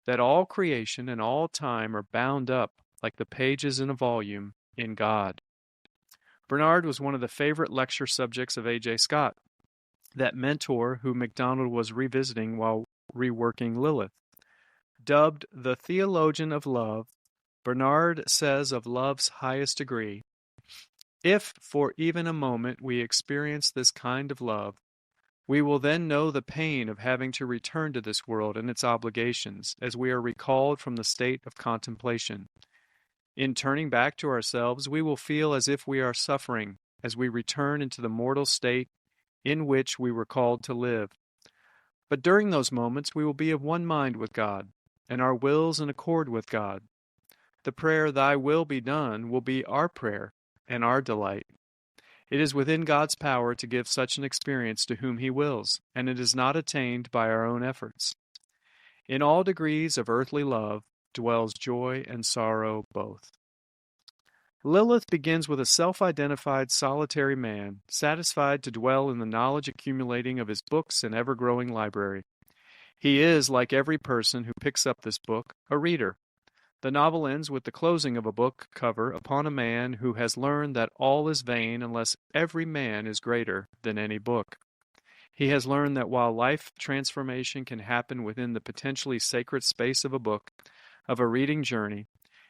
that all creation and all time are bound up, like the pages in a volume, in God. Bernard was one of the favorite lecture subjects of A.J. Scott, that mentor who MacDonald was revisiting while reworking Lilith. Dubbed the theologian of love, Bernard says of love's highest degree, "If for even a moment we experience this kind of love, we will then know the pain of having to return to this world and its obligations, as we are recalled from the state of contemplation. In turning back to ourselves, we will feel as if we are suffering, as we return into the mortal state in which we were called to live. But during those moments, we will be of one mind with God, and our wills in accord with God. The prayer, Thy will be done, will be our prayer and our delight. It is within God's power to give such an experience to whom He wills, and it is not attained by our own efforts. In all degrees of earthly love dwells joy and sorrow both." Lilith begins with a self-identified solitary man, satisfied to dwell in the knowledge accumulating of his books and ever-growing library. He is, like every person who picks up this book, a reader. The novel ends with the closing of a book cover upon a man who has learned that all is vain unless every man is greater than any book. He has learned that while life transformation can happen within the potentially sacred space of a book, of a reading journey,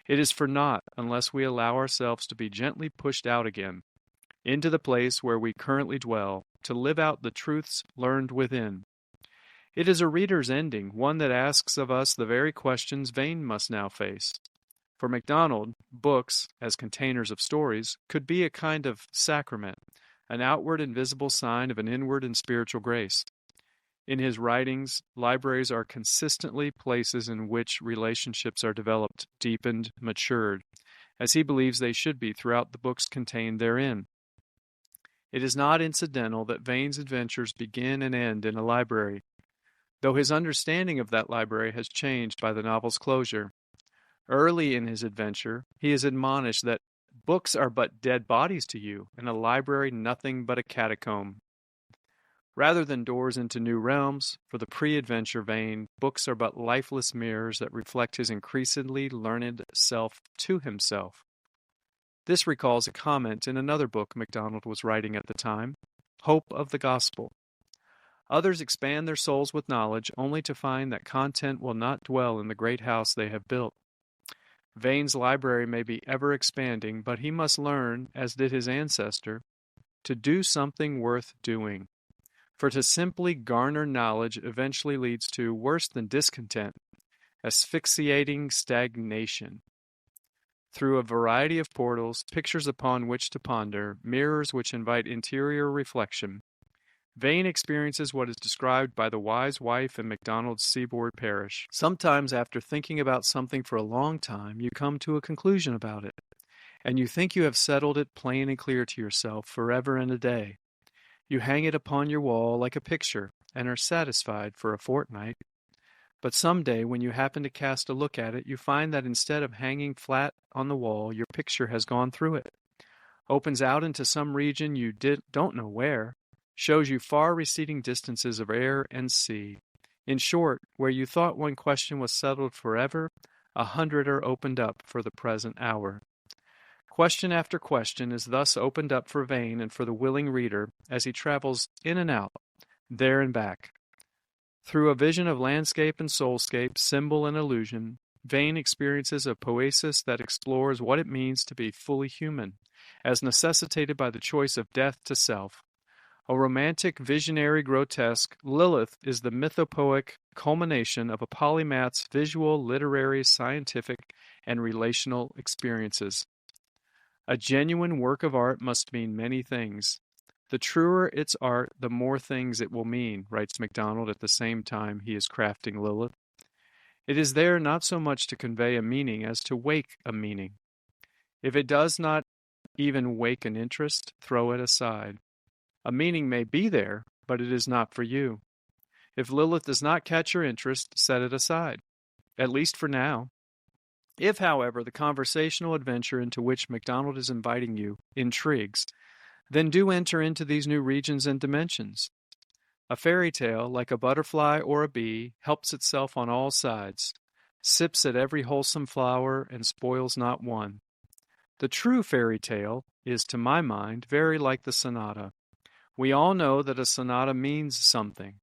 it is for naught unless we allow ourselves to be gently pushed out again, into the place where we currently dwell, to live out the truths learned within. It is a reader's ending, one that asks of us the very questions Vane must now face. For MacDonald, books, as containers of stories, could be a kind of sacrament, an outward and visible sign of an inward and spiritual grace. In his writings, libraries are consistently places in which relationships are developed, deepened, matured, as he believes they should be throughout the books contained therein. It is not incidental that Vane's adventures begin and end in a library, though his understanding of that library has changed by the novel's closure. Early in his adventure, he is admonished that books are but dead bodies to you, and a library nothing but a catacomb. Rather than doors into new realms, for the pre-adventure Vane, books are but lifeless mirrors that reflect his increasingly learned self to himself. This recalls a comment in another book MacDonald was writing at the time, Hope of the Gospel. Others expand their souls with knowledge, only to find that content will not dwell in the great house they have built. Vane's library may be ever expanding, but he must learn, as did his ancestor, to do something worth doing. For to simply garner knowledge eventually leads to, worse than discontent, asphyxiating stagnation. through a variety of portals, pictures upon which to ponder, mirrors which invite interior reflection. Vane experiences what is described by the wise wife in MacDonald's Seaboard Parish. Sometimes after thinking about something for a long time, you come to a conclusion about it, and you think you have settled it plain and clear to yourself forever and a day. You hang it upon your wall like a picture, and are satisfied for a fortnight. But some day, when you happen to cast a look at it, you find that instead of hanging flat on the wall, your picture has gone through it, opens out into some region you don't know where, shows you far receding distances of air and sea. In short, where you thought one question was settled forever, 100 are opened up for the present hour. Question after question is thus opened up for Vane and for the willing reader as he travels in and out, there and back. Through a vision of landscape and soulscape, symbol and illusion, Vane experiences a poesis that explores what it means to be fully human, as necessitated by the choice of death to self. A romantic, visionary grotesque, Lilith is the mythopoeic culmination of a polymath's visual, literary, scientific, and relational experiences. A genuine work of art must mean many things. The truer its art, the more things it will mean, writes MacDonald at the same time he is crafting Lilith. It is there not so much to convey a meaning as to wake a meaning. If it does not even wake an interest, throw it aside. A meaning may be there, but it is not for you. If Lilith does not catch your interest, set it aside, at least for now. If, however, the conversational adventure into which MacDonald is inviting you intrigues, then do enter into these new regions and dimensions. A fairy tale, like a butterfly or a bee, helps itself on all sides, sips at every wholesome flower, and spoils not one. The true fairy tale is, to my mind, very like the sonata. We all know that a sonata means something,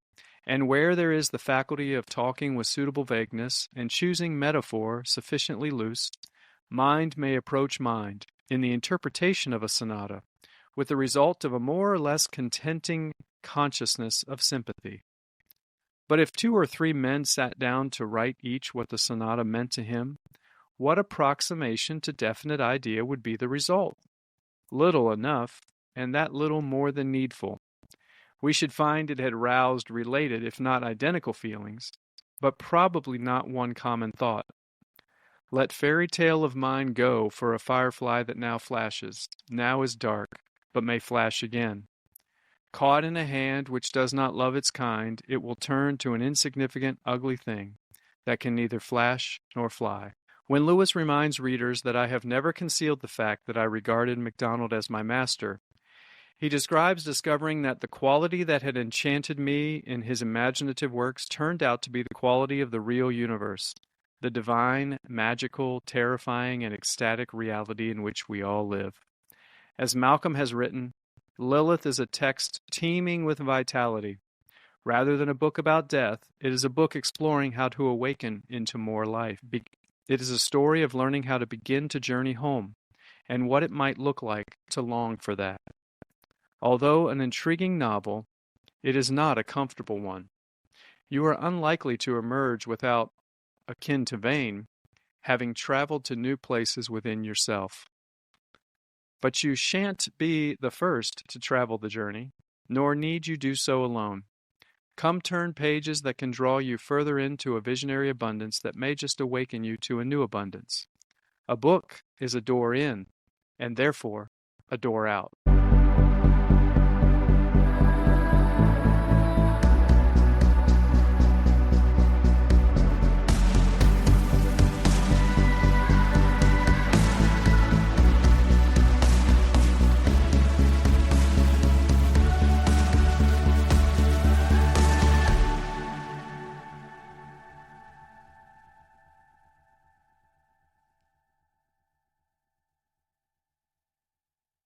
and where there is the faculty of talking with suitable vagueness and choosing metaphor sufficiently loose, mind may approach mind in the interpretation of a sonata, with the result of a more or less contenting consciousness of sympathy. But if 2 or 3 men sat down to write each what the sonata meant to him, what approximation to definite idea would be the result? Little enough, and that little more than needful. We should find it had roused related, if not identical feelings, but probably not one common thought. Let fairy tale of mine go for a firefly that now flashes, now is dark, but may flash again. Caught in a hand which does not love its kind, it will turn to an insignificant, ugly thing that can neither flash nor fly. When Lewis reminds readers that I have never concealed the fact that I regarded MacDonald as my master, he describes discovering that the quality that had enchanted me in his imaginative works turned out to be the quality of the real universe, the divine, magical, terrifying, and ecstatic reality in which we all live. As Malcolm has written, Lilith is a text teeming with vitality. Rather than a book about death, it is a book exploring how to awaken into more life. It is a story of learning how to begin to journey home, and what it might look like to long for that. Although an intriguing novel, it is not a comfortable one. You are unlikely to emerge without, akin to Vane, having traveled to new places within yourself. But you shan't be the first to travel the journey, nor need you do so alone. Come turn pages that can draw you further into a visionary abundance that may just awaken you to a new abundance. A book is a door in, and therefore a door out.